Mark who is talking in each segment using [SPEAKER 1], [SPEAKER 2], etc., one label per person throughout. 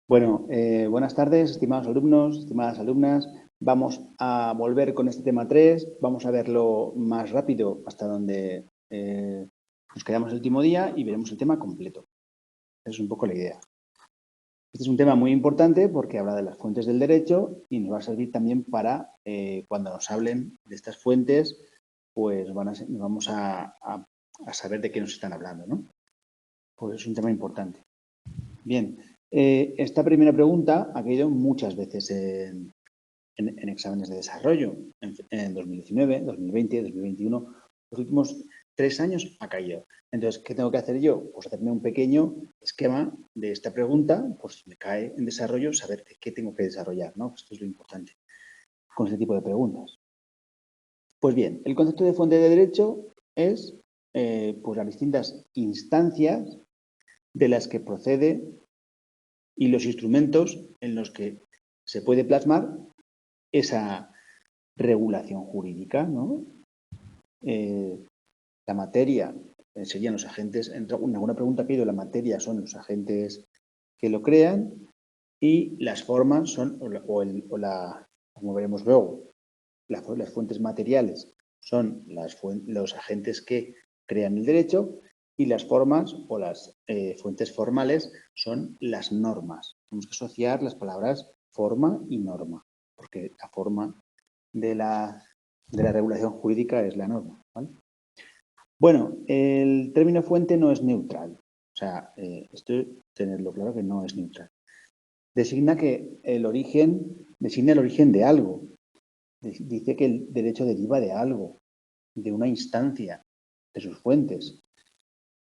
[SPEAKER 1] Bueno, buenas tardes, estimados alumnos, estimadas alumnas. Vamos a volver con este tema 3. Vamos a verlo más rápido hasta donde nos quedamos el último día y veremos el tema completo. Esa es un poco la idea. Este es un tema muy importante porque habla de las fuentes del derecho y nos va a servir también para cuando nos hablen de estas fuentes, pues vamos a saber de qué nos están hablando, ¿no? Pues es un tema importante. Bien, esta primera pregunta ha caído muchas veces en exámenes de desarrollo. En 2019, 2020, 2021, los últimos 3 años ha caído. Entonces, ¿qué tengo que hacer yo? Pues hacerme un pequeño esquema de esta pregunta, por si me cae en desarrollo, saber qué tengo que desarrollar, ¿no? Esto es lo importante con este tipo de preguntas. Pues bien, el concepto de fuente de derecho es pues las distintas instancias de las que procede y los instrumentos en los que se puede plasmar esa regulación jurídica, ¿no? La materia serían los agentes, en alguna pregunta que he ido, la materia son los agentes que lo crean y las formas son, como veremos luego, las fuentes materiales son los agentes que crean el derecho y las formas o las fuentes formales son las normas. Tenemos que asociar las palabras forma y norma, porque la forma de la regulación jurídica es la norma, ¿vale? Bueno, el término fuente no es neutral. O sea, esto tenerlo claro que no es neutral. Designa el origen de algo. Dice que el derecho deriva de algo, de una instancia, de sus fuentes,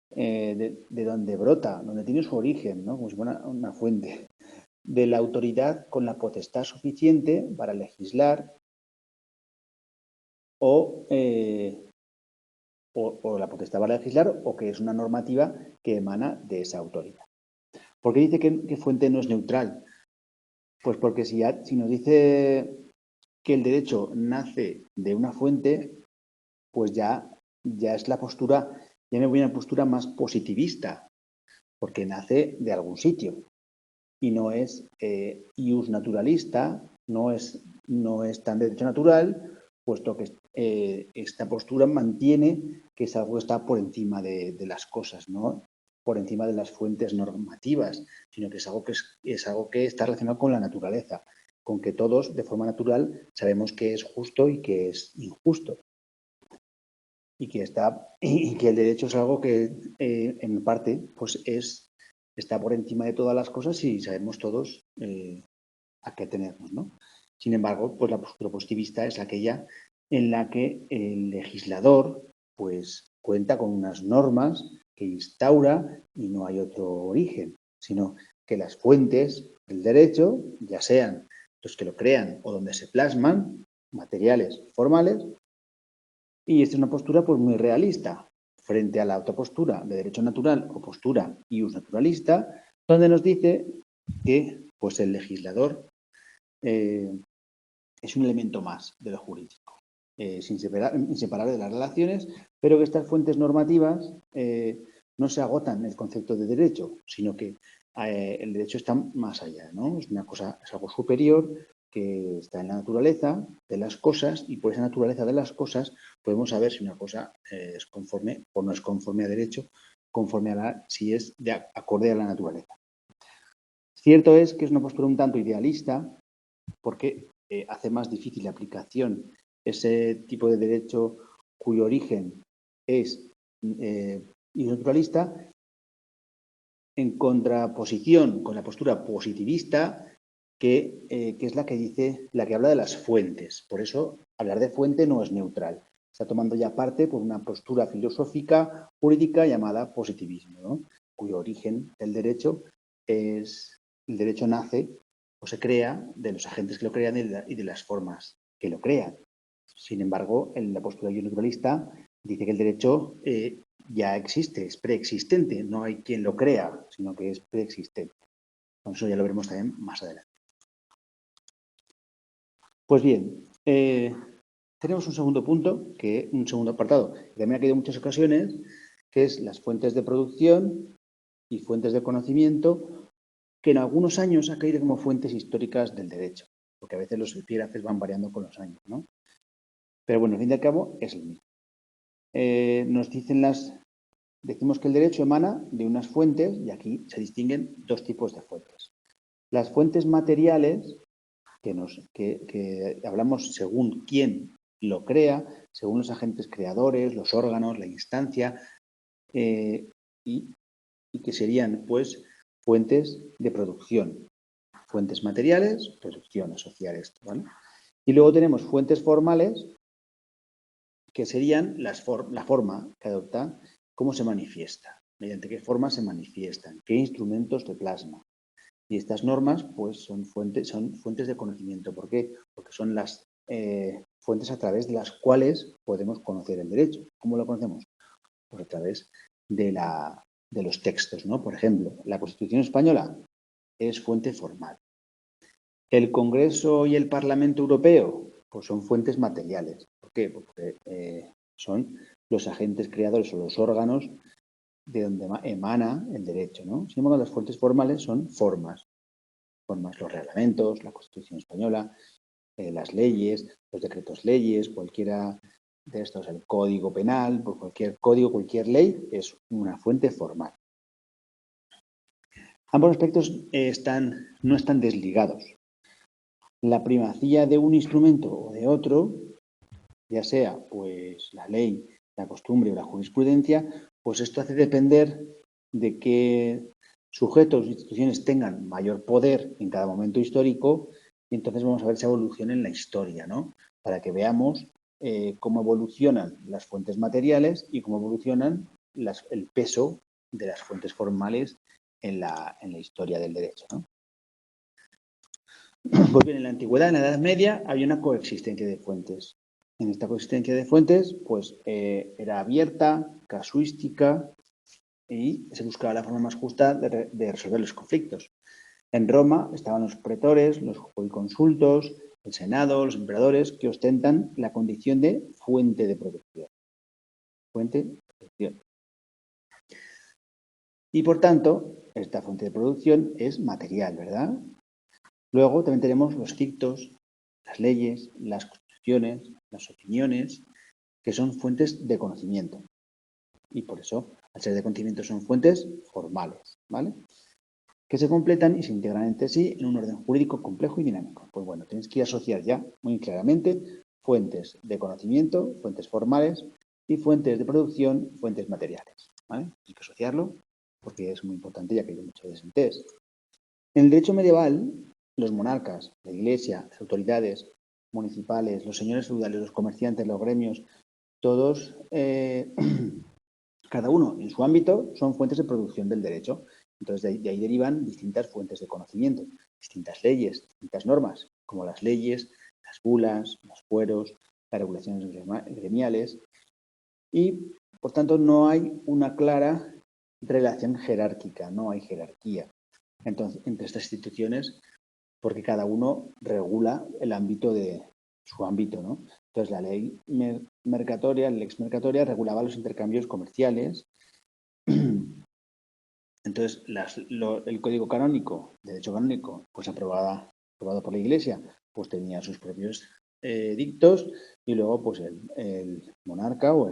[SPEAKER 1] de donde brota, donde tiene su origen, ¿no? Como si fuera una fuente, de la autoridad con la potestad suficiente para legislar o la potestad para legislar o que es una normativa que emana de esa autoridad. ¿Por qué dice que fuente no es neutral? Pues porque si nos dice que el derecho nace de una fuente, pues ya es la postura, ya me voy a una postura más positivista, porque nace de algún sitio y no es ius naturalista, no es tan derecho natural, puesto que esta postura mantiene que es algo que está por encima de las cosas, no por encima de las fuentes normativas, sino que es algo que está relacionado con la naturaleza, con que todos, de forma natural, sabemos que es justo y que es injusto. Y que el derecho es algo que, en parte, pues está por encima de todas las cosas y sabemos todos a qué tenernos, ¿no? Sin embargo, pues la postura positivista es aquella en la que el legislador pues cuenta con unas normas que instaura y no hay otro origen, sino que las fuentes del derecho, ya sean los que lo crean o donde se plasman, materiales, formales, y esta es una postura pues muy realista frente a la otra postura de derecho natural o postura ius naturalista, donde nos dice que pues el legislador es un elemento más de lo jurídico, inseparable de las relaciones, pero que estas fuentes normativas no se agotan en el concepto de derecho, sino que el derecho está más allá, ¿no? Es algo superior que está en la naturaleza de las cosas y por esa naturaleza de las cosas podemos saber si una cosa es conforme o no es conforme a derecho, si es acorde a la naturaleza. Cierto es que es una postura un tanto idealista porque hace más difícil la aplicación ese tipo de derecho cuyo origen es naturalista, en contraposición con la postura positivista que es la que habla de las fuentes. Por eso hablar de fuente no es neutral. Está tomando ya parte por una postura filosófica jurídica llamada positivismo, ¿no? Cuyo origen del derecho es el derecho nace o se crea de los agentes que lo crean y de las formas que lo crean. Sin embargo, en la postura naturalista dice que el derecho ya existe, es preexistente, no hay quien lo crea, sino que es preexistente. Eso ya lo veremos también más adelante. Pues bien, tenemos un segundo punto, un segundo apartado, que también ha caído en muchas ocasiones, que es las fuentes de producción y fuentes de conocimiento que en algunos años ha caído como fuentes históricas del derecho, porque a veces los epígrafes van variando con los años, ¿no? Pero bueno, al fin y al cabo es el mismo. Decimos que el derecho emana de unas fuentes, y aquí se distinguen dos tipos de fuentes. Las fuentes materiales, que hablamos según quién lo crea, según los agentes creadores, los órganos, la instancia, y que serían, pues, fuentes de producción. Fuentes materiales, producción, asociar esto, ¿vale? Y luego tenemos fuentes formales, que serían la forma que adopta, cómo se manifiesta, mediante qué forma se manifiestan, qué instrumentos de plasma. Y estas normas, pues, son fuentes de conocimiento. ¿Por qué? Porque son las fuentes a través de las cuales podemos conocer el derecho. ¿Cómo lo conocemos? Pues a través de los textos, ¿no? Por ejemplo, la Constitución española es fuente formal. El Congreso y el Parlamento Europeo, pues son fuentes materiales. ¿Por qué? Porque son los agentes creadores o los órganos de donde emana el derecho, ¿no? Sin embargo, las fuentes formales son formas, los reglamentos, la Constitución española, las leyes, los decretos leyes, cualquiera de estos, el Código Penal, pues cualquier código, cualquier ley es una fuente formal. Ambos aspectos no están desligados. La primacía de un instrumento o de otro, ya sea pues la ley, la costumbre o la jurisprudencia, pues esto hace depender de qué sujetos o instituciones tengan mayor poder en cada momento histórico, y entonces vamos a ver esa evolución en la historia, ¿no? Para que veamos cómo evolucionan las fuentes materiales y cómo evolucionan el peso de las fuentes formales en la historia del derecho, ¿no? Pues bien, en la antigüedad, en la Edad Media, había una coexistencia de fuentes. En esta coexistencia de fuentes, pues era abierta, casuística, y se buscaba la forma más justa de resolver los conflictos. En Roma estaban los pretores, los jurisconsultos, el Senado, los emperadores, que ostentan la condición de fuente de producción. Fuente de producción. Y por tanto, esta fuente de producción es material, ¿verdad? Luego también tenemos los dictos, las leyes, las constituciones, las opiniones, que son fuentes de conocimiento. Y por eso, al ser de conocimiento, son fuentes formales, ¿vale? Que se completan y se integran entre sí en un orden jurídico complejo y dinámico. Pues bueno, tienes que asociar ya muy claramente fuentes de conocimiento, fuentes formales, y fuentes de producción, fuentes materiales, ¿vale? Tienes que asociarlo porque es muy importante, ya que hay muchas veces en test. En el derecho medieval, los monarcas, la iglesia, las autoridades municipales, los señores feudales, los comerciantes, los gremios, todos, cada uno en su ámbito, son fuentes de producción del derecho. Entonces, de ahí derivan distintas fuentes de conocimiento, distintas leyes, distintas normas, como las leyes, las bulas, los fueros, las regulaciones gremiales. Y, por tanto, no hay una clara relación jerárquica, no hay jerarquía entre estas instituciones, porque cada uno regula el ámbito de su ámbito, ¿no? Entonces, la ley mercatoria, la lex mercatoria, regulaba los intercambios comerciales. Entonces, el código canónico, derecho canónico, pues aprobado por la Iglesia, pues tenía sus propios dictos, y luego pues el monarca o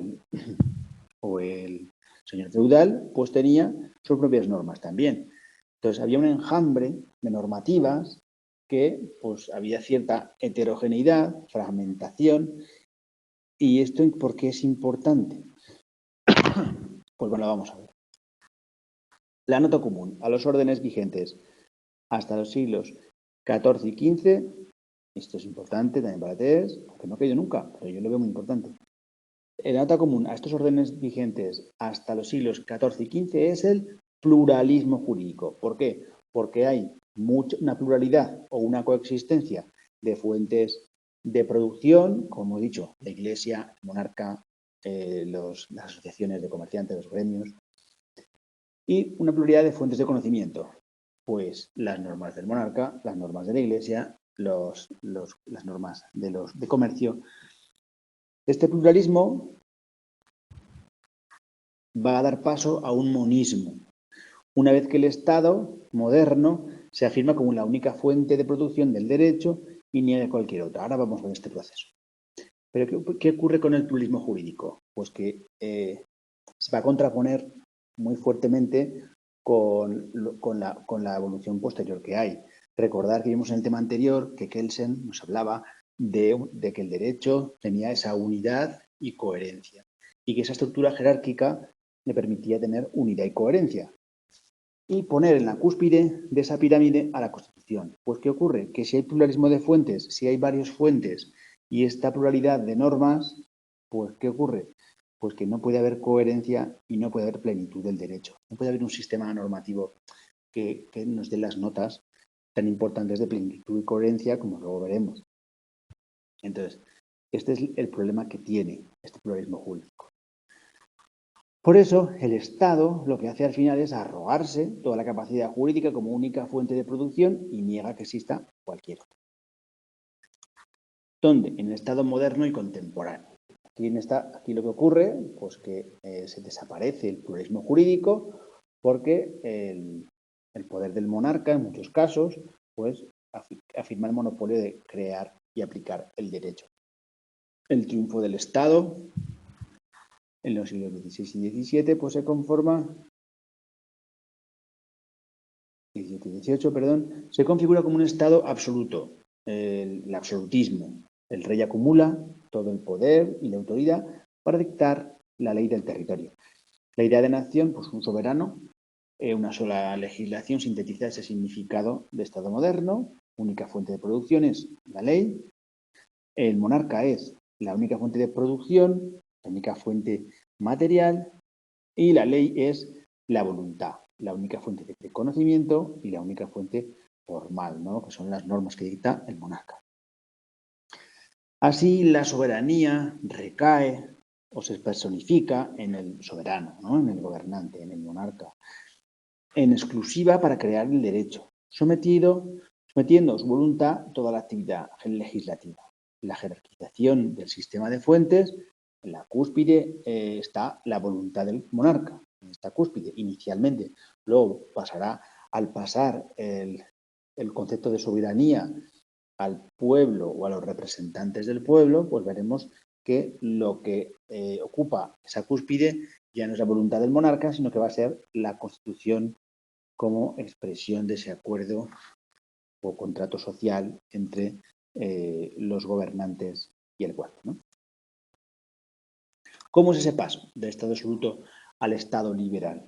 [SPEAKER 1] el señor feudal pues tenía sus propias normas también. Entonces, había un enjambre de normativas que pues había cierta heterogeneidad, fragmentación. ¿Y esto por qué es importante? Pues bueno, vamos a ver. La nota común a los órdenes vigentes hasta los siglos XIV y XV, esto es importante también para test, aunque no ha caído nunca, pero yo lo veo muy importante. La nota común a estos órdenes vigentes hasta los siglos XIV y XV es el pluralismo jurídico. ¿Por qué? Porque hay una pluralidad o una coexistencia de fuentes de producción, como he dicho, la Iglesia, el monarca, las asociaciones de comerciantes, los gremios, y una pluralidad de fuentes de conocimiento, pues las normas del monarca, las normas de la Iglesia, las normas de comercio. Este pluralismo va a dar paso a un monismo, una vez que el Estado moderno se afirma como la única fuente de producción del derecho y niega cualquier otra. Ahora vamos con este proceso. Pero ¿qué ocurre con el pluralismo jurídico? Pues que se va a contraponer muy fuertemente con la evolución posterior que hay. Recordar que vimos en el tema anterior que Kelsen nos hablaba de que el derecho tenía esa unidad y coherencia y que esa estructura jerárquica le permitía tener unidad y coherencia y poner en la cúspide de esa pirámide a la Constitución. Pues ¿qué ocurre? Que si hay pluralismo de fuentes, si hay varias fuentes y esta pluralidad de normas, pues ¿qué ocurre? Pues que no puede haber coherencia y no puede haber plenitud del derecho. No puede haber un sistema normativo que nos dé las notas tan importantes de plenitud y coherencia como luego veremos. Entonces, este es el problema que tiene este pluralismo jurídico. Por eso, el Estado lo que hace al final es arrogarse toda la capacidad jurídica como única fuente de producción y niega que exista cualquier otra. ¿Dónde? En el Estado moderno y contemporáneo. Aquí lo que ocurre, pues que se desaparece el pluralismo jurídico porque el poder del monarca, en muchos casos, pues afirma el monopolio de crear y aplicar el derecho. El triunfo del Estado en los siglos XVI y XVII, pues se conforma, XVII y XVIII, perdón, se configura como un Estado absoluto, el absolutismo. El rey acumula todo el poder y la autoridad para dictar la ley del territorio. La idea de nación, pues un soberano, una sola legislación sintetiza ese significado de Estado moderno, única fuente de producción es la ley, el monarca es la única fuente de producción, la única fuente material y la ley es la voluntad, la única fuente de conocimiento y la única fuente formal, ¿no? Que son las normas que dicta el monarca. Así, la soberanía recae o se personifica en el soberano, ¿no? En el gobernante, en el monarca, en exclusiva para crear el derecho, sometiendo su voluntad toda la actividad legislativa. La jerarquización del sistema de fuentes, en la cúspide está la voluntad del monarca, en esta cúspide inicialmente. Luego pasará, al pasar el concepto de soberanía al pueblo o a los representantes del pueblo, pues veremos que lo que ocupa esa cúspide ya no es la voluntad del monarca, sino que va a ser la Constitución como expresión de ese acuerdo o contrato social entre los gobernantes y el pueblo, ¿no? ¿Cómo es ese paso del Estado absoluto al Estado liberal?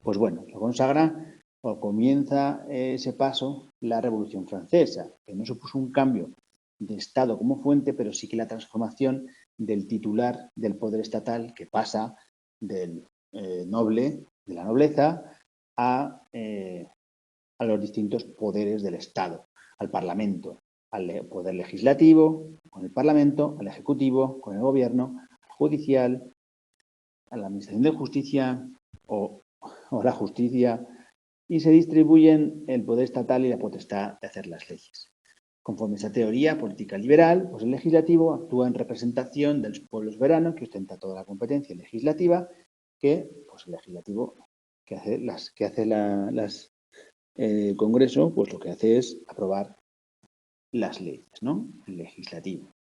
[SPEAKER 1] Pues bueno, lo consagra o comienza ese paso la Revolución Francesa, que no supuso un cambio de Estado como fuente, pero sí que la transformación del titular del poder estatal que pasa del noble, de la nobleza, a los distintos poderes del Estado, al Parlamento, al poder legislativo, con el Parlamento, al Ejecutivo, con el Gobierno, al Judicial, a la Administración de Justicia o la Justicia, y se distribuyen el poder estatal y la potestad de hacer las leyes. Conforme a esa teoría política liberal, pues el legislativo actúa en representación del pueblo soberano que ostenta toda la competencia legislativa, que pues el legislativo que hace el Congreso, pues lo que hace es aprobar las leyes, ¿no? El legislativo.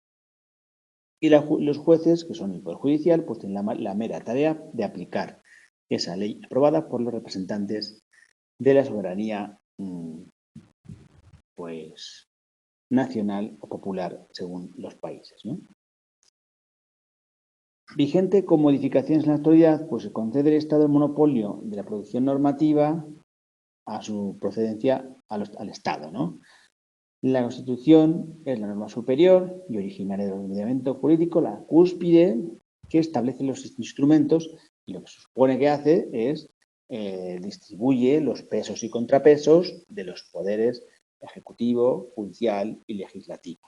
[SPEAKER 1] Y los jueces, que son el Poder Judicial, pues tienen la mera tarea de aplicar esa ley aprobada por los representantes de la soberanía pues nacional o popular según los países, ¿no? Vigente con modificaciones en la actualidad, pues se concede el Estado el monopolio de la producción normativa a su procedencia al Estado, ¿no? La Constitución es la norma superior y originaria del ordenamiento jurídico, la cúspide que establece los instrumentos y lo que se supone que hace es distribuye los pesos y contrapesos de los poderes ejecutivo, judicial y legislativo.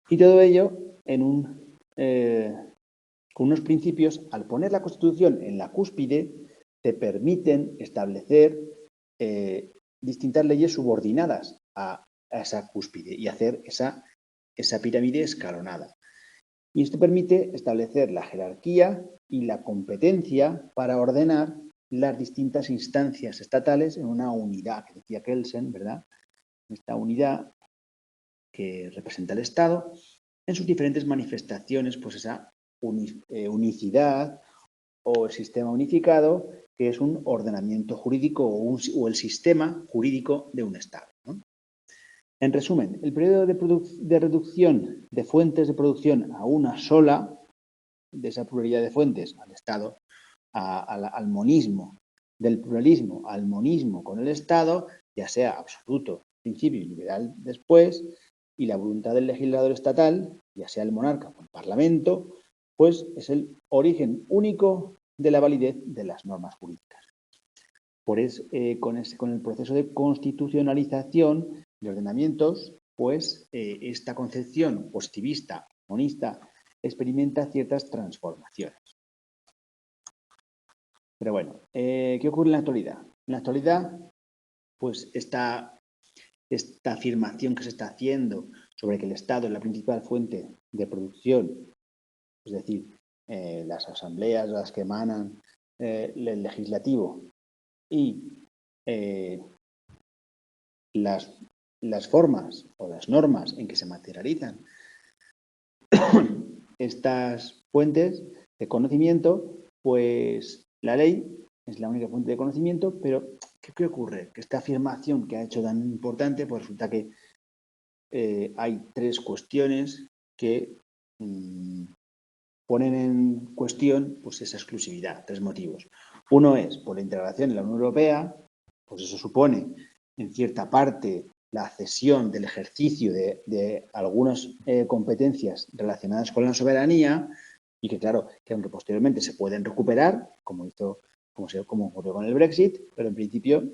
[SPEAKER 1] Y todo ello con unos principios, al poner la Constitución en la cúspide, te permiten establecer distintas leyes subordinadas a esa cúspide y hacer esa pirámide escalonada. Y esto permite establecer la jerarquía y la competencia para ordenar las distintas instancias estatales en una unidad, que decía Kelsen, ¿verdad? Esta unidad que representa el Estado en sus diferentes manifestaciones, pues esa unicidad o el sistema unificado, que es un ordenamiento jurídico o el sistema jurídico de un Estado, ¿no? En resumen, el periodo de reducción de fuentes de producción a una sola, de esa pluralidad de fuentes al Estado, al monismo, del pluralismo al monismo con el Estado, ya sea absoluto, principio y liberal después, y la voluntad del legislador estatal, ya sea el monarca o el parlamento, pues es el origen único de la validez de las normas jurídicas. Por eso, con el proceso de constitucionalización de ordenamientos, pues esta concepción positivista, monista, experimenta ciertas transformaciones. Pero bueno, ¿qué ocurre en la actualidad? En la actualidad, pues esta afirmación que se está haciendo sobre que el Estado es la principal fuente de producción, es decir, las asambleas, las que emanan el legislativo y las formas o las normas en que se materializan estas fuentes de conocimiento, pues la ley es la única fuente de conocimiento, pero ¿qué ocurre? Que esta afirmación que ha hecho tan importante, pues resulta que hay tres cuestiones que ponen en cuestión pues esa exclusividad, tres motivos. Uno es por la integración en la Unión Europea, pues eso supone en cierta parte la cesión del ejercicio de algunas competencias relacionadas con la soberanía y que claro, que aunque posteriormente se pueden recuperar, como ocurrió con el Brexit, pero en principio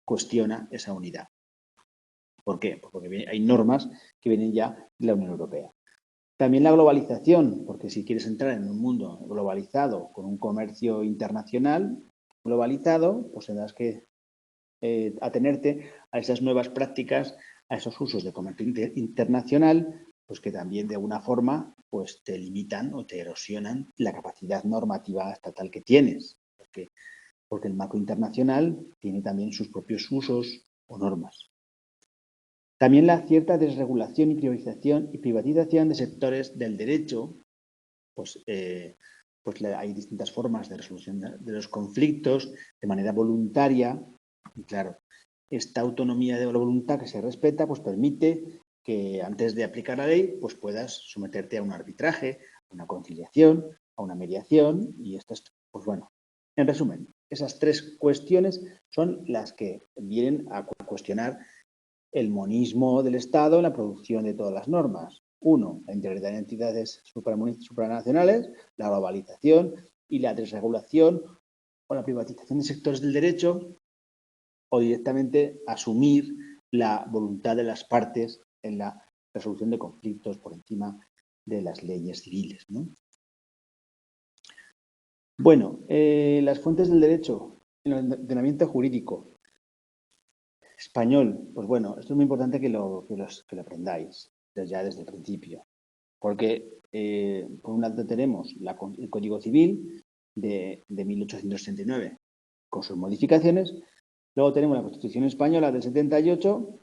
[SPEAKER 1] cuestiona esa unidad. ¿Por qué? Pues porque hay normas que vienen ya de la Unión Europea. También la globalización, porque si quieres entrar en un mundo globalizado, con un comercio internacional globalizado, pues tendrás que atenerte a esas nuevas prácticas, a esos usos de comercio internacional, pues que también de alguna forma pues te limitan o te erosionan la capacidad normativa estatal que tienes, porque el marco internacional tiene también sus propios usos o normas. También la cierta desregulación y privatización de sectores del derecho, pues hay distintas formas de resolución de los conflictos de manera voluntaria y claro, esta autonomía de la voluntad que se respeta pues permite que antes de aplicar la ley pues puedas someterte a un arbitraje, a una conciliación, a una mediación y estas, pues bueno, en resumen, esas tres cuestiones son las que vienen a cuestionar el monismo del Estado en la producción de todas las normas. Uno, la integridad de entidades supranacionales, la globalización y la desregulación o la privatización de sectores del derecho o directamente asumir la voluntad de las partes en la resolución de conflictos por encima de las leyes civiles, ¿no? Bueno, las fuentes del derecho en el ordenamiento jurídico español, pues bueno, esto es muy importante que lo aprendáis desde el principio, porque por un lado tenemos el Código Civil de 1869 con sus modificaciones, luego tenemos la Constitución Española del 78,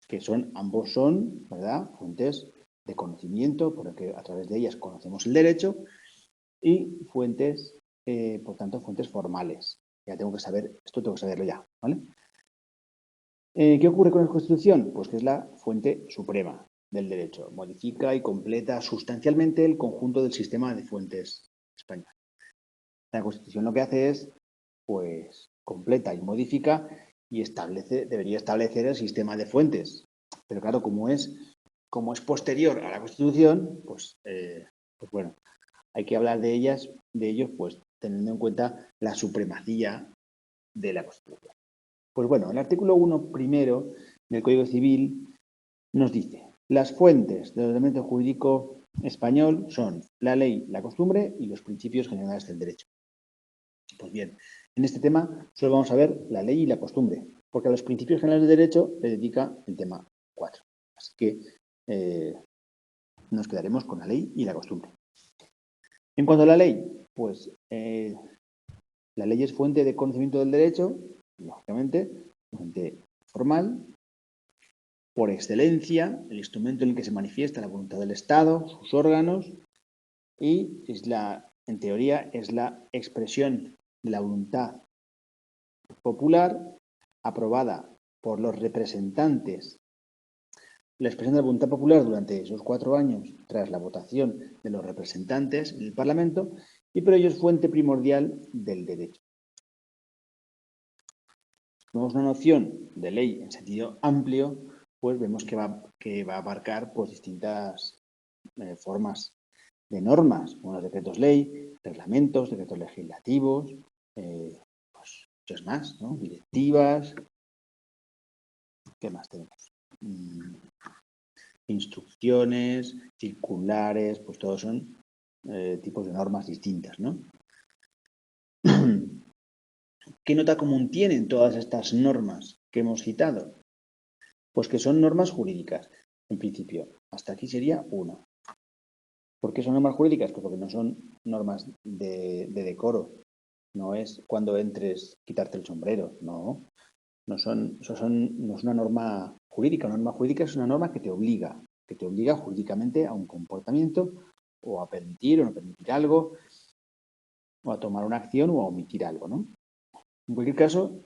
[SPEAKER 1] que ambos son, ¿verdad?, fuentes de conocimiento, porque a través de ellas conocemos el derecho, y fuentes, por tanto, fuentes formales. Ya tengo que saber, esto tengo que saberlo ya, ¿vale? ¿Qué ocurre con la Constitución? Pues que es la fuente suprema del derecho. Modifica y completa sustancialmente el conjunto del sistema de fuentes español. La Constitución lo que hace es, pues, completa y modifica y debería establecer el sistema de fuentes. Pero claro, como es posterior a la Constitución, pues bueno, hay que hablar de ellos, pues teniendo en cuenta la supremacía de la Constitución. Pues bueno, el artículo 1 primero del Código Civil nos dice: las fuentes del ordenamiento jurídico español son la ley, la costumbre y los principios generales del derecho. Pues bien, en este tema solo vamos a ver la ley y la costumbre, porque a los principios generales del derecho le dedica el tema 4. Así que nos quedaremos con la ley y la costumbre. En cuanto a la ley, pues La ley es fuente de conocimiento del derecho, lógicamente, fuente formal, por excelencia, el instrumento en el que se manifiesta la voluntad del Estado, sus órganos, y en teoría, es la expresión de la voluntad popular aprobada por los representantes. La expresión de la voluntad popular durante esos 4 años tras la votación de los representantes en el Parlamento y por ello es fuente primordial del derecho. Tenemos una noción de ley en sentido amplio, pues vemos que va a abarcar pues, distintas formas de normas, como los decretos ley, reglamentos, decretos legislativos, pues muchos más, ¿no? Directivas. ¿Qué más tenemos? Instrucciones, circulares, pues todos son tipos de normas distintas, ¿no? ¿Qué nota común tienen todas estas normas que hemos citado? Pues que son normas jurídicas, en principio. Hasta aquí sería una. ¿Por qué son normas jurídicas? Pues porque no son normas de decoro. No es cuando entres quitarte el sombrero, no. No es una norma jurídica. Una norma jurídica es una norma que te obliga jurídicamente a un comportamiento o a permitir o no permitir algo, o a tomar una acción o a omitir algo, ¿no? En cualquier caso,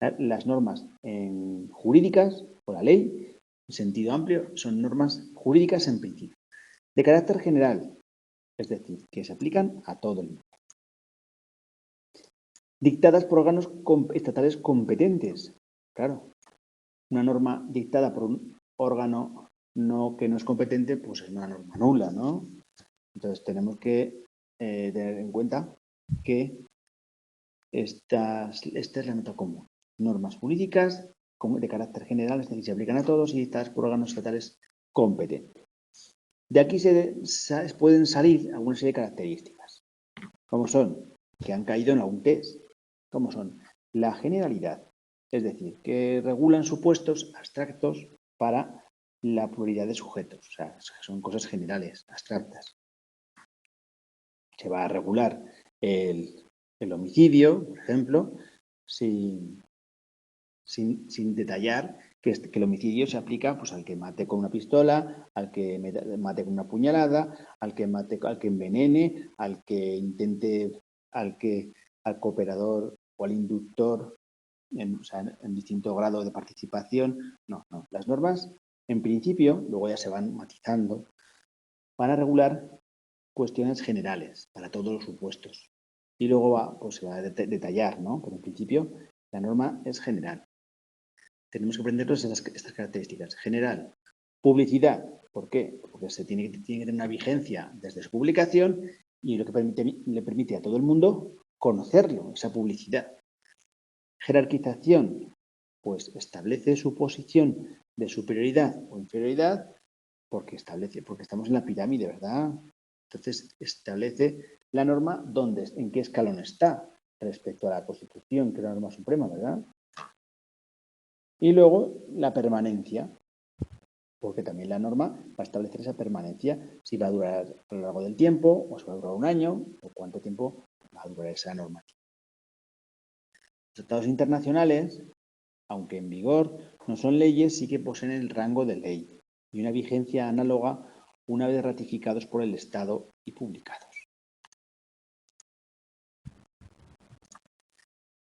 [SPEAKER 1] las normas jurídicas o la ley, en sentido amplio, son normas jurídicas en principio, de carácter general, es decir, que se aplican a todo el mundo. Dictadas por órganos estatales competentes. Claro, una norma dictada por un órgano que no es competente, pues es una norma nula, ¿no? Entonces tenemos que tener en cuenta que esta es la nota común. Normas jurídicas de carácter general, es decir, se aplican a todos y dictadas por órganos estatales competentes. De aquí pueden salir alguna serie de características, como son, que han caído en algún test, como son la generalidad, es decir, que regulan supuestos abstractos para la pluralidad de sujetos, o sea, son cosas generales, abstractas. Se va a regular el homicidio, por ejemplo, sin detallar que el homicidio se aplica pues, al que mate con una pistola, al que mate con una puñalada, al que envenene, al que intente, al cooperador o al inductor en distinto grado de participación. No. Las normas, en principio, luego ya se van matizando, van a regular cuestiones generales para todos los supuestos. Y luego se va a detallar, ¿no? Pero en principio la norma es general. Tenemos que aprendernos estas características. General, publicidad. ¿Por qué? Porque tiene que tener una vigencia desde su publicación y lo que le permite a todo el mundo conocerlo, esa publicidad. Jerarquización, pues establece su posición de superioridad o inferioridad porque estamos en la pirámide, ¿verdad? Entonces establece la norma en qué escalón está respecto a la Constitución, que es la norma suprema, ¿verdad? Y luego la permanencia, porque también la norma va a establecer esa permanencia, si va a durar a lo largo del tiempo, o si va a durar un año, o cuánto tiempo va a durar esa norma. Los tratados internacionales, aunque en vigor, no son leyes, sí que poseen el rango de ley y una vigencia análoga una vez ratificados por el Estado y publicados.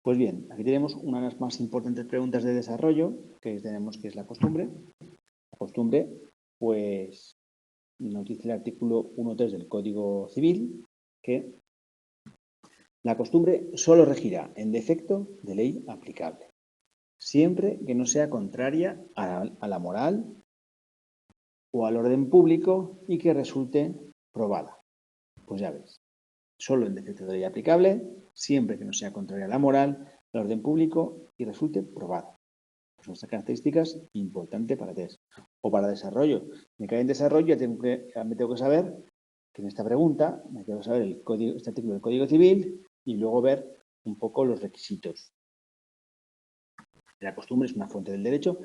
[SPEAKER 1] Pues bien, aquí tenemos una de las más importantes preguntas de desarrollo que tenemos, que es la costumbre. La costumbre, pues, nos dice el artículo 1.3 del Código Civil que la costumbre solo regirá en defecto de ley aplicable, siempre que no sea contraria a la moral o al orden público y que resulte probada. Pues ya ves, solo en defecto de ley aplicable, siempre que no sea contraria a la moral, al orden público y resulte probada. Pues son estas características importantes para test o para desarrollo. Me cae en desarrollo, me tengo que saber que en esta pregunta me tengo que saber este artículo del Código Civil y luego ver un poco los requisitos. La costumbre es una fuente del derecho.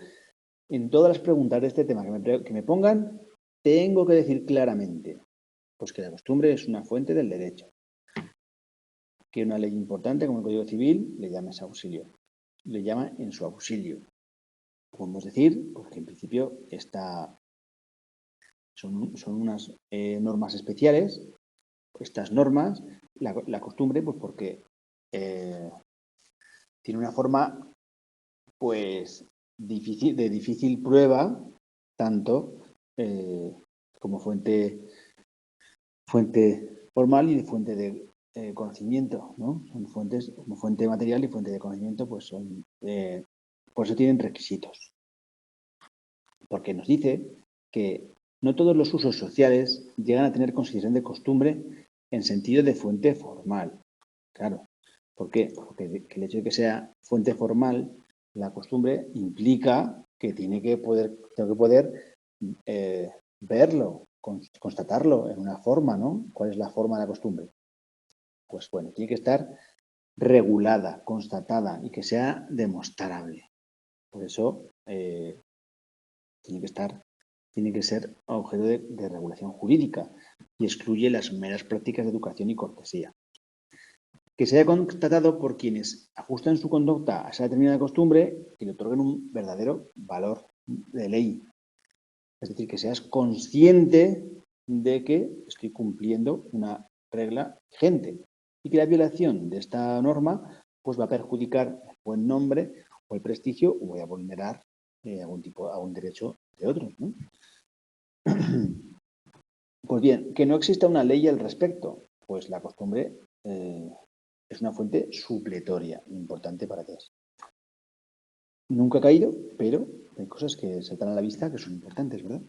[SPEAKER 1] En todas las preguntas de este tema que me pongan, tengo que decir claramente pues que la costumbre es una fuente del derecho. que una ley importante como el Código Civil le llame ese auxilio, le llama en su auxilio. Podemos decir pues, que en principio son unas normas especiales. Estas normas, la costumbre, pues porque tiene una forma pues de difícil prueba, tanto como fuente formal y de fuente de conocimiento, ¿no? Son fuentes, como fuente material y fuente de conocimiento, pues son, por eso tienen requisitos. Porque nos dice que no todos los usos sociales llegan a tener consideración de costumbre en sentido de fuente formal. Claro. ¿Por qué? Porque el hecho de que sea fuente formal, la costumbre implica que tengo que poder verlo, constatarlo en una forma, ¿no? ¿Cuál es la forma de la costumbre? Pues bueno, tiene que estar regulada, constatada y que sea demostrable. Por eso tiene que ser objeto de regulación jurídica y excluye las meras prácticas de educación y cortesía. Que se haya constatado por quienes ajustan su conducta a esa determinada costumbre y le otorguen un verdadero valor de ley. Es decir, que seas consciente de que estoy cumpliendo una regla vigente y que la violación de esta norma pues va a perjudicar el buen nombre o el prestigio o voy a vulnerar algún derecho de otros, ¿no? Pues bien, que no exista una ley al respecto, pues la costumbre es una fuente supletoria, importante para todos. Nunca ha caído, pero hay cosas que saltan a la vista que son importantes, ¿verdad?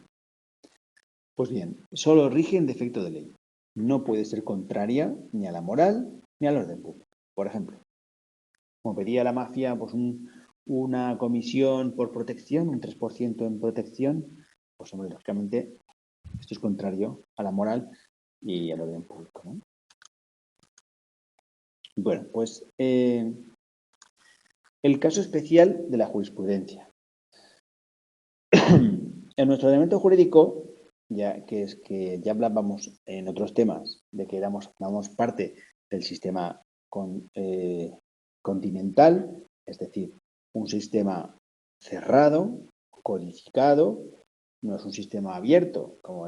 [SPEAKER 1] Pues bien, solo rige en defecto de ley. No puede ser contraria ni a la moral ni al orden público. Por ejemplo, como pedía la mafia pues una comisión por protección, un 3% en protección, pues hombre, lógicamente esto es contrario a la moral y al orden público, ¿no? Bueno, pues el caso especial de la jurisprudencia. En nuestro ordenamiento jurídico, ya ya hablábamos en otros temas de que damos parte del sistema continental, es decir, un sistema cerrado, codificado, no es un sistema abierto como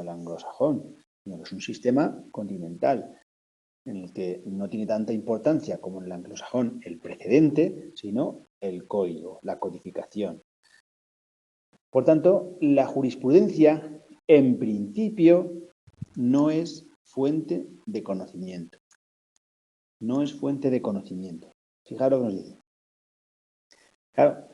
[SPEAKER 1] el anglosajón, sino que es un sistema continental en el que no tiene tanta importancia como en el anglosajón el precedente, sino el código, la codificación. Por tanto, la jurisprudencia, en principio, no es fuente de conocimiento. No es fuente de conocimiento. Fijaros lo que nos dice. Claro,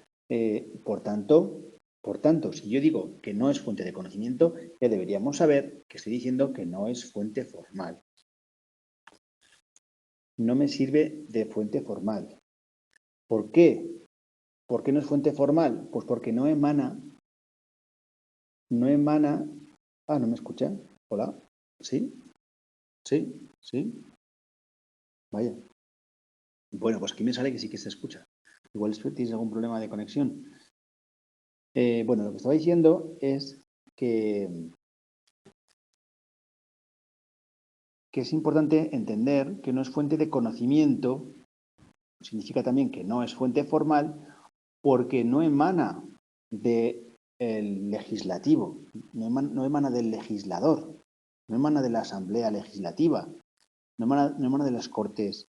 [SPEAKER 1] por tanto, si yo digo que no es fuente de conocimiento, ya deberíamos saber que estoy diciendo que no es fuente formal. No me sirve de fuente formal. ¿Por qué? ¿Por qué no es fuente formal? Pues porque no emana. Ah, ¿no me escucha? Hola. ¿Sí? ¿Sí? ¿Sí? Vaya. Bueno, pues aquí me sale que sí que se escucha. Igual tienes algún problema de conexión. Bueno, lo que estaba diciendo es que es importante entender que no es fuente de conocimiento, significa también que no es fuente formal, porque no emana del legislativo, no emana del legislador, no emana de la Asamblea Legislativa, no emana de las Cortes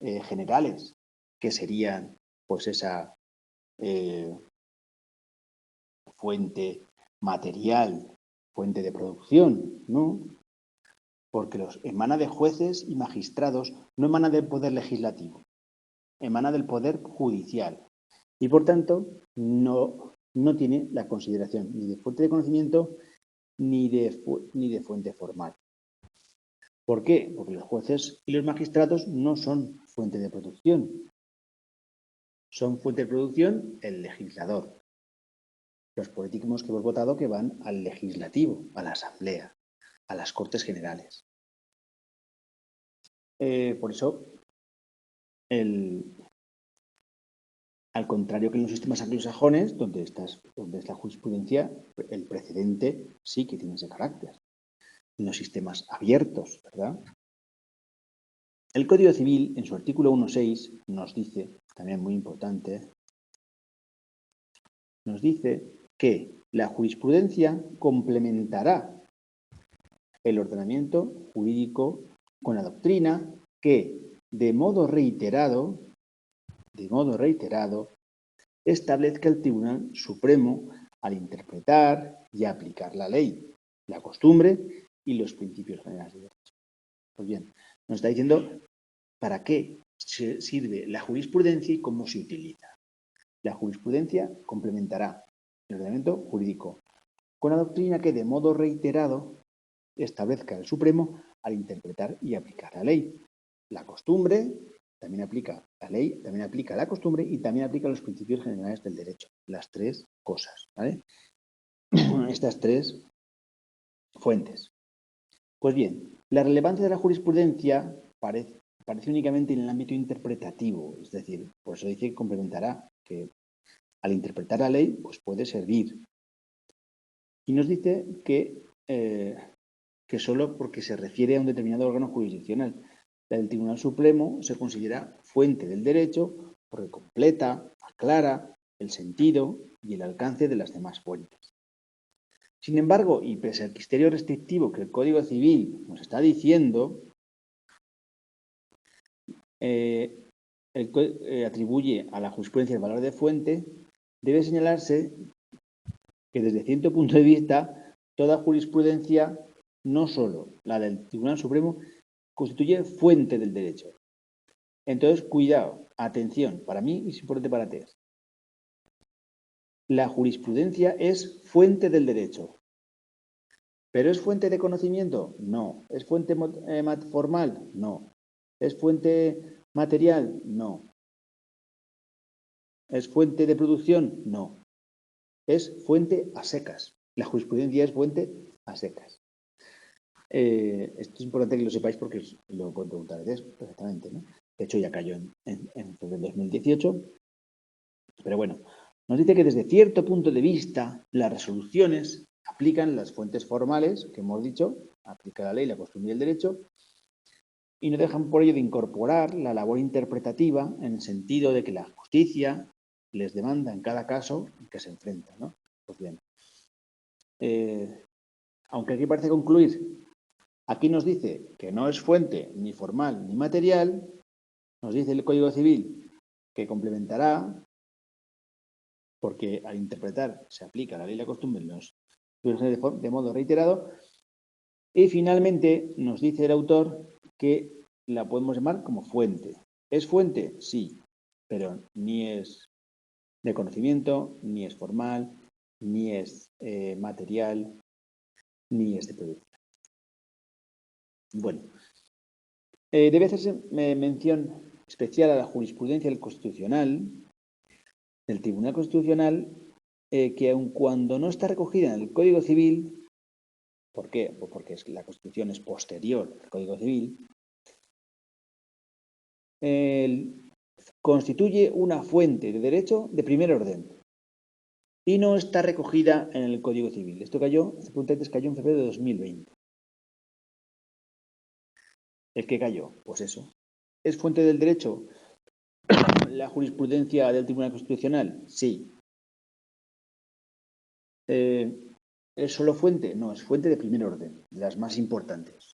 [SPEAKER 1] Generales, que serían pues esa fuente material, fuente de producción, ¿no? Porque emana de jueces y magistrados, no emana del poder legislativo, emana del poder judicial. Y por tanto, no tiene la consideración ni de fuente de conocimiento ni de fuente formal. ¿Por qué? Porque los jueces y los magistrados no son fuente de producción. Son fuente de producción el legislador. Los políticos que hemos votado que van al legislativo, a la asamblea, a las Cortes Generales. Por eso, al contrario que en los sistemas anglosajones, donde es la jurisprudencia, el precedente sí que tiene ese carácter. En los sistemas abiertos, ¿verdad? El Código Civil, en su artículo 1.6, nos dice, también muy importante, nos dice que la jurisprudencia complementará el ordenamiento jurídico con la doctrina que, de modo reiterado, establezca el Tribunal Supremo al interpretar y aplicar la ley, la costumbre y los principios generales de derecho. Pues bien, nos está diciendo para qué sirve la jurisprudencia y cómo se utiliza. La jurisprudencia complementará el ordenamiento jurídico con la doctrina que, de modo reiterado, establezca el Supremo al interpretar y aplicar la ley. La costumbre también aplica la ley, también aplica la costumbre y también aplica los principios generales del derecho. Las tres cosas, ¿vale? Estas tres fuentes. Pues bien, la relevancia de la jurisprudencia parece únicamente en el ámbito interpretativo, es decir, por eso dice que complementará, que al interpretar la ley pues puede servir. Y nos dice que solo porque se refiere a un determinado órgano jurisdiccional. El Tribunal Supremo se considera fuente del derecho porque completa, aclara el sentido y el alcance de las demás fuentes. Sin embargo, y pese al criterio restrictivo que el Código Civil nos está diciendo, atribuye a la jurisprudencia el valor de fuente, debe señalarse que desde cierto punto de vista, toda jurisprudencia, no solo la del Tribunal Supremo, constituye fuente del derecho. Entonces, cuidado, atención, para mí es importante para ti. La jurisprudencia es fuente del derecho. ¿Pero es fuente de conocimiento? No. ¿Es fuente formal? No. ¿Es fuente material? No. ¿Es fuente de producción? No. Es fuente a secas. La jurisprudencia es fuente a secas. Esto es importante que lo sepáis porque lo pueden preguntar perfectamente, ¿no? De hecho, ya cayó en febrero del 2018. Pero bueno, nos dice que desde cierto punto de vista, las resoluciones aplican las fuentes formales, que hemos dicho, aplica la ley, la costumbre y el derecho, y no dejan por ello de incorporar la labor interpretativa en el sentido de que la justicia les demanda en cada caso en que se enfrentan, ¿no? Pues bien, aunque aquí parece concluir, aquí nos dice que no es fuente ni formal ni material, nos dice el Código Civil que complementará, porque al interpretar se aplica la ley y la costumbre de modo reiterado, y finalmente nos dice el autor que la podemos llamar como fuente. ¿Es fuente? Sí, pero ni es de conocimiento, ni es formal, ni es material, ni es de producción. Bueno, debe hacerse mención especial a la jurisprudencia del Constitucional, del Tribunal Constitucional, que aun cuando no está recogida en el Código Civil, ¿por qué? Pues porque la Constitución es posterior al Código Civil, constituye una fuente de derecho de primer orden y no está recogida en el Código Civil. Esto cayó, este punto antes cayó en febrero de 2020. ¿El que cayó? Pues eso. ¿Es fuente del derecho la jurisprudencia del Tribunal Constitucional? Sí. ¿Es solo fuente? No, es fuente de primer orden, de las más importantes.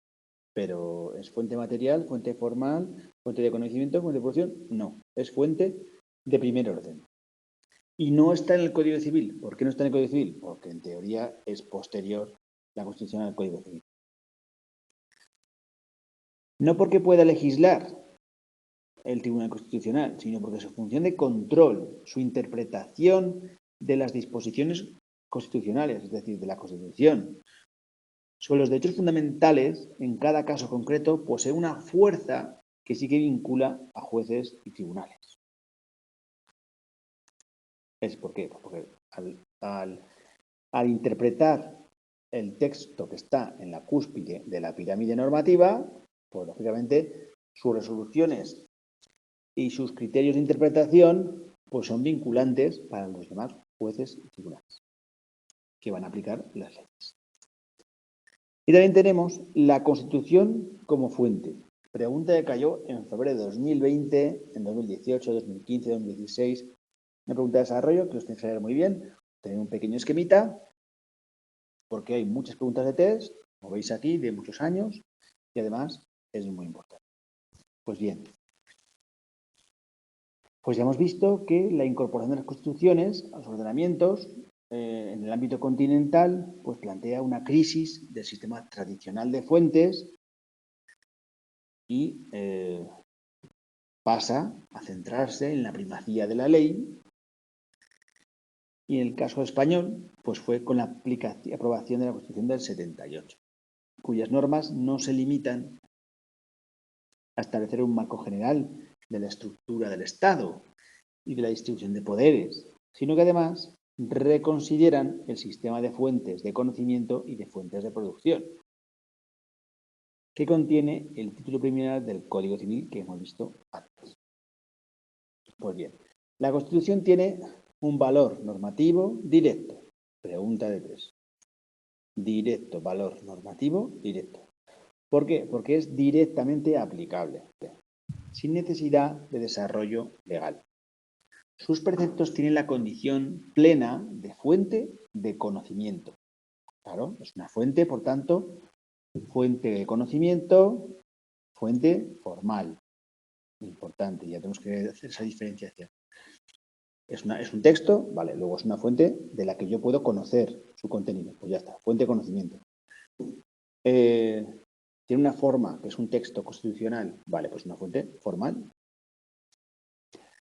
[SPEAKER 1] Pero ¿es fuente material, fuente formal, fuente de conocimiento, fuente de producción? No, es fuente de primer orden. Y no está en el Código Civil. ¿Por qué no está en el Código Civil? Porque en teoría es posterior la Constitución al Código Civil. No porque pueda legislar el Tribunal Constitucional, sino porque su función de control, su interpretación de las disposiciones constitucionales, es decir, de la Constitución, sobre los derechos fundamentales, en cada caso concreto, posee una fuerza que sí que vincula a jueces y tribunales. ¿Por qué? Porque al interpretar el texto que está en la cúspide de la pirámide normativa, pues lógicamente sus resoluciones y sus criterios de interpretación pues son vinculantes para los demás jueces y tribunales que van a aplicar las leyes. Y también tenemos la Constitución como fuente. Pregunta que cayó en febrero de 2020, en 2018, 2015, 2016. Una pregunta de desarrollo que os tenéis que saber muy bien. Tenéis un pequeño esquemita, porque hay muchas preguntas de test, como veis aquí, de muchos años, y además es muy importante. Pues bien, pues ya hemos visto que la incorporación de las constituciones a los ordenamientos en el ámbito continental pues plantea una crisis del sistema tradicional de fuentes y pasa a centrarse en la primacía de la ley, y en el caso español pues fue con la aprobación de la Constitución del 78, cuyas normas no se limitan a establecer un marco general de la estructura del Estado y de la distribución de poderes, sino que además reconsideran el sistema de fuentes de conocimiento y de fuentes de producción, que contiene el título preliminar del Código Civil que hemos visto antes. Pues bien, la Constitución tiene un valor normativo directo. Pregunta de 3. Directo, valor normativo directo. ¿Por qué? Porque es directamente aplicable, sin necesidad de desarrollo legal. Sus preceptos tienen la condición plena de fuente de conocimiento. Claro, es una fuente, por tanto, fuente de conocimiento, fuente formal. Importante, ya tenemos que hacer esa diferenciación. Es un texto, vale, luego es una fuente de la que yo puedo conocer su contenido. Pues ya está, fuente de conocimiento. Tiene una forma, que es un texto constitucional, vale, pues una fuente formal.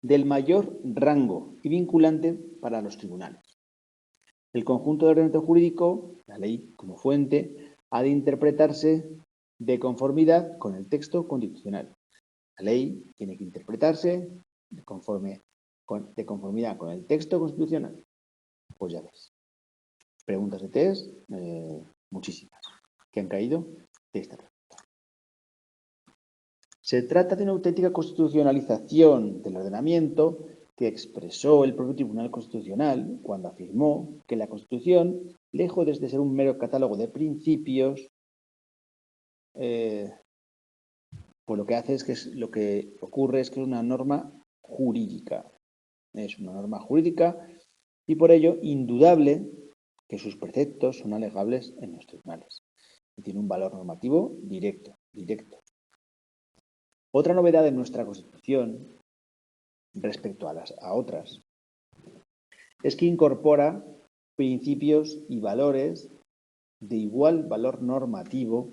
[SPEAKER 1] Del mayor rango y vinculante para los tribunales. El conjunto de ordenamiento jurídico, la ley como fuente, ha de interpretarse de conformidad con el texto constitucional. La ley tiene que interpretarse de conformidad con el texto constitucional. Pues ya ves. Preguntas de test, muchísimas, que han caído de esta pregunta. Se trata de una auténtica constitucionalización del ordenamiento que expresó el propio Tribunal Constitucional cuando afirmó que la Constitución, lejos de ser un mero catálogo de principios, pues lo que hace es que lo que ocurre es que es una norma jurídica. Es una norma jurídica y por ello indudable que sus preceptos son alegables en los tribunales. Y tiene un valor normativo directo. Otra novedad de nuestra Constitución respecto a otras es que incorpora principios y valores de igual valor normativo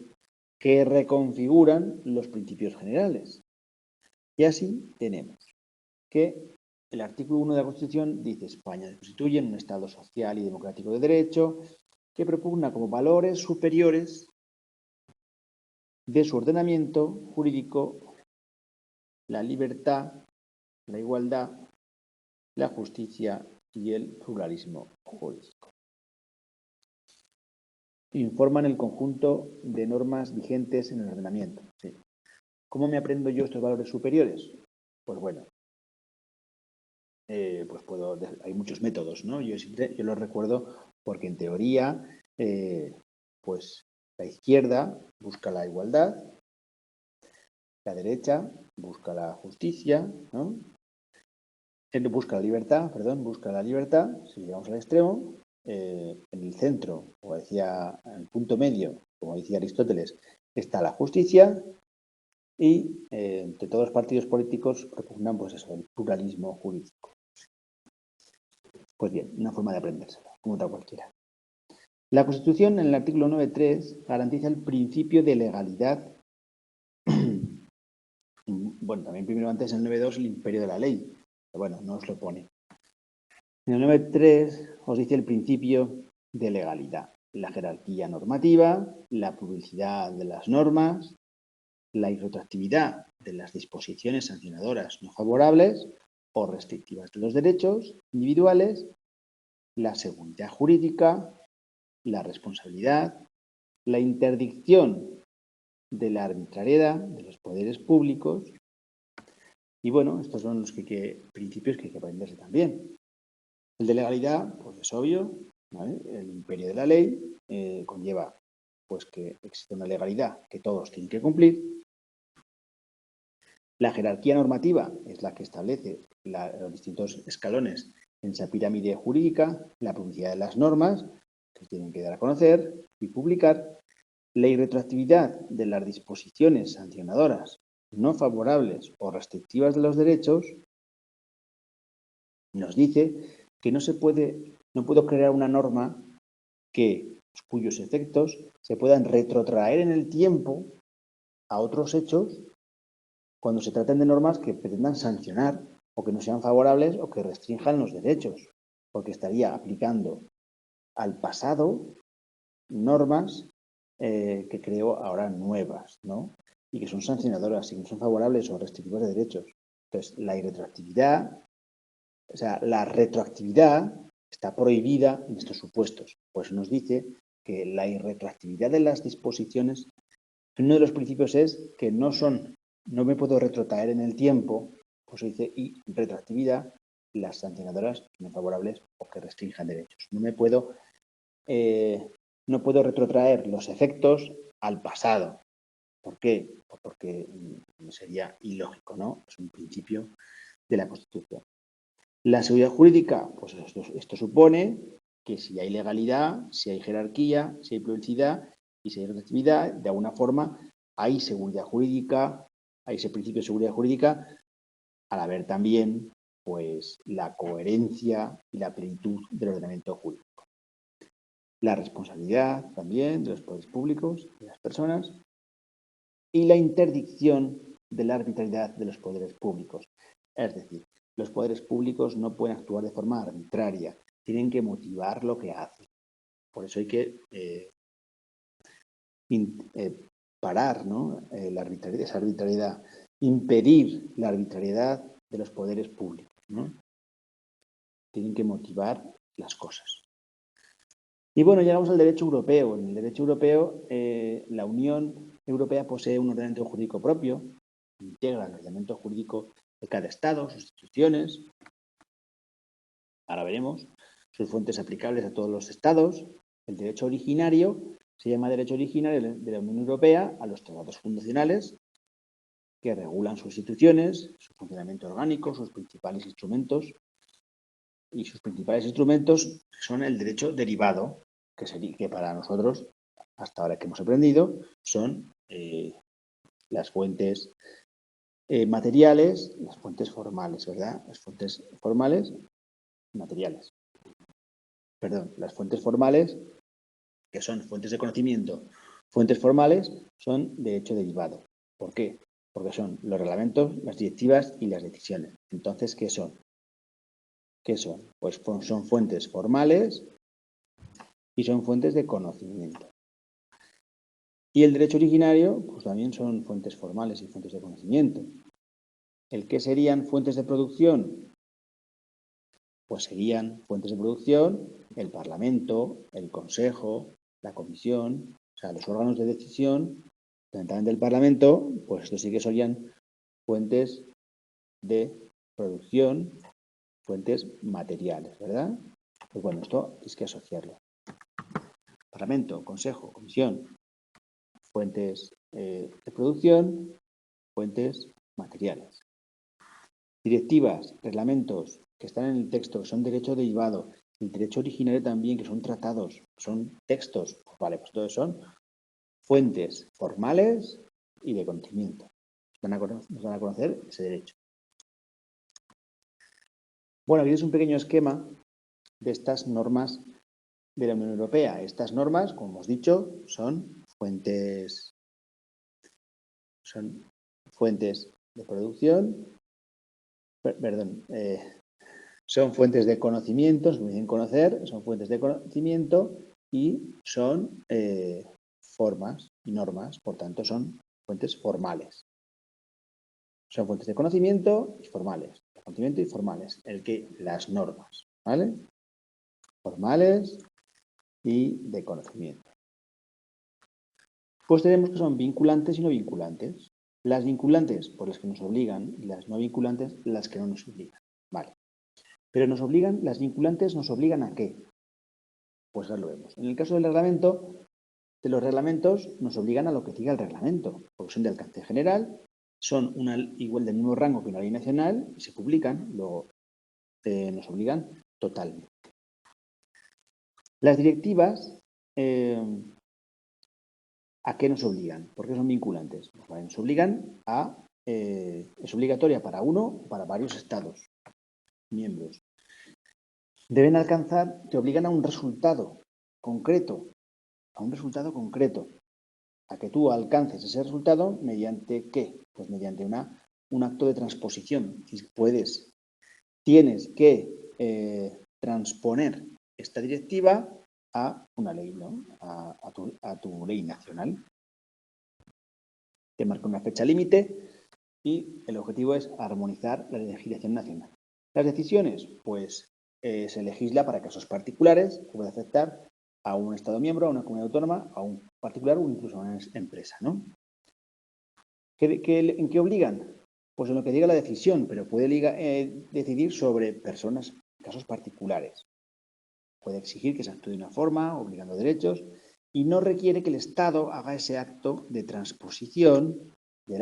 [SPEAKER 1] que reconfiguran los principios generales. Y así tenemos que el artículo 1 de la Constitución dice: España se constituye en un Estado social y democrático de derecho que propugna como valores superiores de su ordenamiento jurídico la libertad, la igualdad, la justicia y el pluralismo jurídico. Informan el conjunto de normas vigentes en el ordenamiento. Sí. ¿Cómo me aprendo yo estos valores superiores? Pues bueno, hay muchos métodos, ¿no? Yo los recuerdo porque en teoría, pues la izquierda busca la igualdad, la derecha busca la justicia, ¿no? Busca la libertad, si llegamos al extremo, en el centro, como decía, en el punto medio, como decía Aristóteles, está la justicia y entre todos los partidos políticos propugnan pues eso, el pluralismo jurídico. Pues bien, una forma de aprendérselo, como otra cualquiera. La Constitución, en el artículo 9.3, garantiza el principio de legalidad. Bueno, también primero antes en el 9.2 el imperio de la ley, pero bueno, no os lo pone. En el 9.3 os dice el principio de legalidad, la jerarquía normativa, la publicidad de las normas, la irretroactividad de las disposiciones sancionadoras no favorables o restrictivas de los derechos individuales, la seguridad jurídica, la responsabilidad, la interdicción de la arbitrariedad de los poderes públicos. Y bueno, estos son los principios que hay que aprenderse también. El de legalidad, pues es obvio, ¿vale? El imperio de la ley conlleva pues que existe una legalidad que todos tienen que cumplir. La jerarquía normativa es la que establece los distintos escalones en esa pirámide jurídica, la publicidad de las normas, que se tienen que dar a conocer y publicar, la irretroactividad de las disposiciones sancionadoras no favorables o restrictivas de los derechos, nos dice que no puedo crear una norma cuyos efectos se puedan retrotraer en el tiempo a otros hechos cuando se traten de normas que pretendan sancionar o que no sean favorables o que restrinjan los derechos, porque estaría aplicando al pasado normas que creo ahora nuevas, ¿no? Y que son sancionadoras y que no son favorables o restrictivas de derechos. Entonces, la retroactividad está prohibida en estos supuestos. Pues nos dice que la irretroactividad de las disposiciones, uno de los principios es que no me puedo retrotraer en el tiempo, pues se dice, y retroactividad, las sancionadoras no favorables o que restrinjan derechos. No puedo retrotraer los efectos al pasado. ¿Por qué? Pues porque sería ilógico, ¿no? Es un principio de la Constitución. La seguridad jurídica, pues esto supone que si hay legalidad, si hay jerarquía, si hay publicidad y si hay retroactividad, de alguna forma hay seguridad jurídica, hay ese principio de seguridad jurídica, al haber también pues la coherencia y la plenitud del ordenamiento jurídico. La responsabilidad también de los poderes públicos, de las personas, y la interdicción de la arbitrariedad de los poderes públicos. Es decir, los poderes públicos no pueden actuar de forma arbitraria, tienen que motivar lo que hacen. Por eso hay que parar, ¿no? Esa arbitrariedad, impedir la arbitrariedad de los poderes públicos, ¿no? Tienen que motivar las cosas. Y bueno, llegamos al derecho europeo. En el derecho europeo, la Unión Europea posee un ordenamiento jurídico propio, integra el ordenamiento jurídico de cada Estado, sus instituciones. Ahora veremos sus fuentes aplicables a todos los Estados. El derecho originario se llama derecho originario de la Unión Europea a los tratados fundacionales que regulan sus instituciones, su funcionamiento orgánico, sus principales instrumentos. Y sus principales instrumentos son el derecho derivado, que para nosotros, hasta ahora que hemos aprendido, son las fuentes materiales, las fuentes formales, ¿verdad? Las fuentes formales materiales. Perdón, las fuentes formales, que son fuentes de conocimiento, fuentes formales, son derecho derivado. ¿Por qué? Porque son los reglamentos, las directivas y las decisiones. Entonces, ¿qué son? ¿Qué son? Pues son fuentes formales y son fuentes de conocimiento. Y el derecho originario, pues también son fuentes formales y fuentes de conocimiento. ¿El qué serían fuentes de producción? Pues serían fuentes de producción el Parlamento, el Consejo, la Comisión, o sea, los órganos de decisión, fundamentalmente el Parlamento, pues estos sí que serían fuentes de producción, fuentes materiales, ¿verdad? Pues bueno, esto es que asociarlo. Parlamento, Consejo, Comisión, fuentes de producción, fuentes materiales. Directivas, reglamentos que están en el texto, que son derecho derivado, el derecho originario también, que son tratados, son textos, vale, pues todos son fuentes formales y de conocimiento. Nos van a conocer ese derecho. Bueno, aquí es un pequeño esquema de estas normas de la Unión Europea. Estas normas, como hemos dicho, son fuentes de producción, perdón, son fuentes de conocimiento, se pueden conocer, son fuentes de conocimiento y son formas y normas, por tanto son fuentes formales. Son fuentes de conocimiento y formales, de conocimiento y formales, las normas, ¿vale? Formales y de conocimiento. Pues tenemos que son vinculantes y no vinculantes. Las vinculantes, por las que nos obligan, y las no vinculantes, las que no nos obligan. Vale. Pero las vinculantes nos obligan ¿a qué? Pues ya lo vemos. En el caso del reglamento, de los reglamentos nos obligan a lo que diga el reglamento, porque son de alcance general son igual del mismo rango que una ley nacional y se publican, luego nos obligan totalmente. Las directivas, ¿a qué nos obligan? ¿Por qué son vinculantes? Pues, nos obligan es obligatoria para uno o para varios estados miembros. Deben alcanzar, te obligan a un resultado concreto, a que tú alcances ese resultado mediante ¿qué? Pues mediante un acto de transposición. Tienes que transponer esta directiva a una ley, ¿no? a tu ley nacional. Te marca una fecha límite y el objetivo es armonizar la legislación nacional. Las decisiones, pues se legisla para casos particulares que puede afectar a un Estado miembro, a una comunidad autónoma, a un particular o incluso a una empresa, ¿no? ¿En qué obligan? Pues en lo que diga la decisión, pero puede decidir sobre personas, casos particulares. Puede exigir que se actúe de una forma, obligando derechos, y no requiere que el Estado haga ese acto de transposición de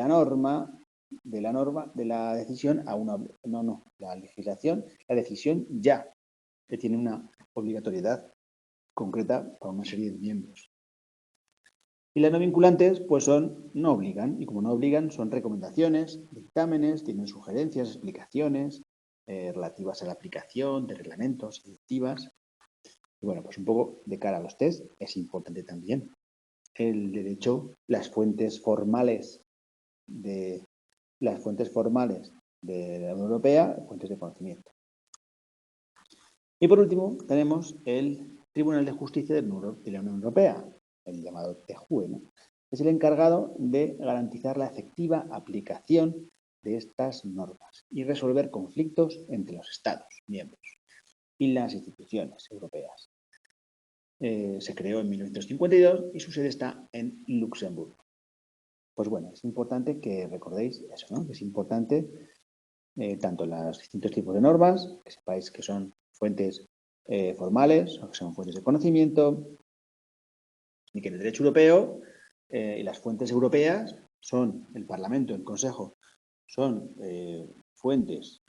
[SPEAKER 1] la decisión a una... No, la legislación, la decisión ya, que tiene una obligatoriedad concreta para una serie de miembros. Y las no vinculantes, pues no obligan, y como no obligan, son recomendaciones, dictámenes, tienen sugerencias, explicaciones relativas a la aplicación de reglamentos, directivas. Y bueno, pues un poco de cara a los test es importante también el derecho, las fuentes formales de la Unión Europea, fuentes de conocimiento. Y por último, tenemos el Tribunal de Justicia de la Unión Europea, el llamado TJUE, ¿no? Es el encargado de garantizar la efectiva aplicación de estas normas y resolver conflictos entre los Estados miembros y las instituciones europeas. Se creó en 1952 y su sede está en Luxemburgo. Pues bueno, es importante que recordéis eso, ¿no? Que es importante tanto los distintos tipos de normas, que sepáis que son fuentes formales o que son fuentes de conocimiento, y que en el derecho europeo y las fuentes europeas son el Parlamento, el Consejo, son fuentes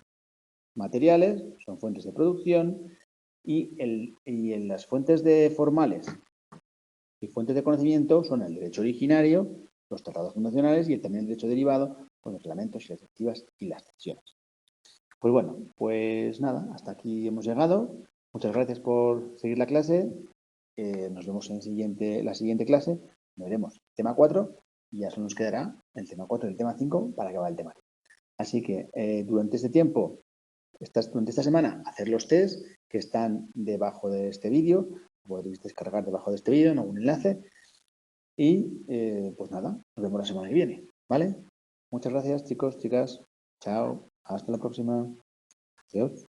[SPEAKER 1] materiales, son fuentes de producción y en las fuentes formales y fuentes de conocimiento son el derecho originario, los tratados fundacionales y también el derecho derivado con los reglamentos y las directivas y las decisiones. Pues bueno, pues nada, hasta aquí hemos llegado. Muchas gracias por seguir la clase. Nos vemos en la siguiente clase. Veremos el tema 4 y ya solo nos quedará el tema 4 y el tema 5 para acabar el tema. Así que durante este tiempo, durante esta semana, hacer los test que están debajo de este vídeo. Podréis descargar debajo de este vídeo en algún enlace. Y pues nada, nos vemos la semana que viene. ¿Vale? Muchas gracias, chicos, chicas. Chao. Hasta la próxima. Adiós.